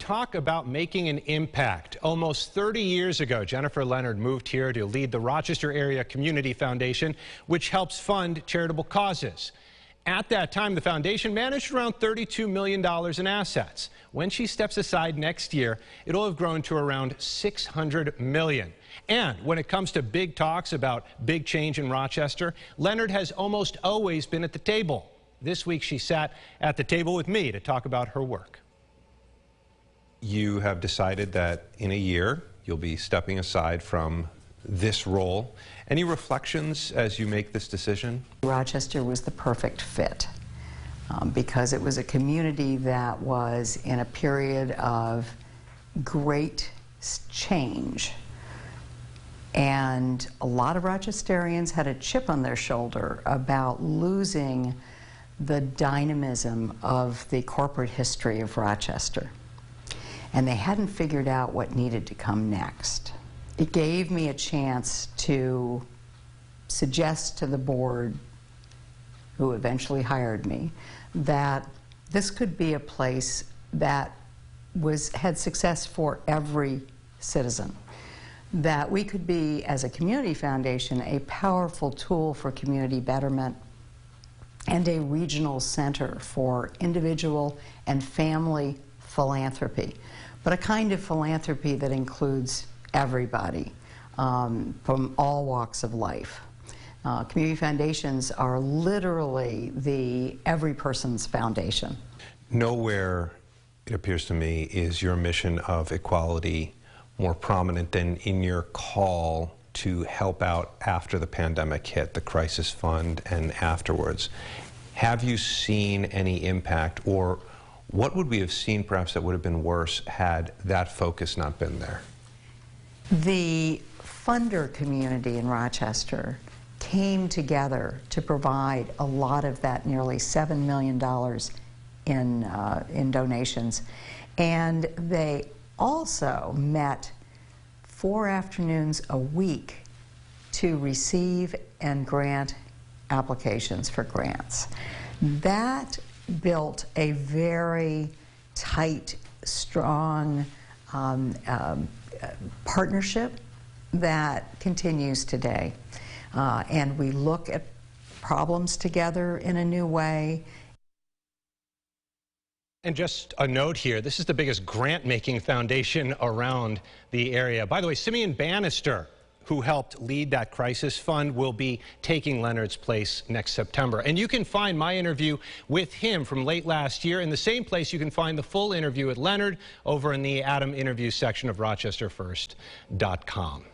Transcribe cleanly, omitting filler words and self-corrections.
talk about making an impact. Almost 30 years ago, Jennifer Leonard moved here to lead the Rochester Area Community Foundation, which helps fund charitable causes. At that time, the foundation managed around $32 million in assets. When she steps aside next year, it'll have grown to around $600 million. And when it comes to big talks about big change in Rochester, Leonard has almost always been at the table. This week, she sat at the table with me to talk about her work. You have decided that in a year, you'll be stepping aside from this role. Any reflections as you make this decision? Rochester was the perfect fit because it was a community that was in a period of great change. And a lot of Rochesterians had a chip on their shoulder about losing the dynamism of the corporate history of Rochester. And they hadn't figured out what needed to come next. It gave me a chance to suggest to the board, who eventually hired me, that this could be a place that had success for every citizen. That we could be, as a community foundation, a powerful tool for community betterment and a regional center for individual and family philanthropy, but a kind of philanthropy that includes everybody from all walks of life. Community foundations are literally the every person's foundation. Nowhere, it appears to me, is your mission of equality more prominent than in your call to help out after the pandemic hit, the crisis fund and afterwards. Have you seen any impact, or what would we have seen perhaps that would have been worse had that focus not been there? The funder community in Rochester came together to provide a lot of that nearly $7 million in donations. And they also met 4 afternoons a week to receive and grant applications for grants. That built a very tight, strong partnership that continues today. And we look at problems together in a new way. And just a note here, this is the biggest grant-making foundation around the area. By the way, Simeon Bannister, who helped lead that crisis fund, will be taking Leonard's place next September. And you can find my interview with him from late last year in the same place you can find the full interview with Leonard over in the Adam interview section of RochesterFirst.com.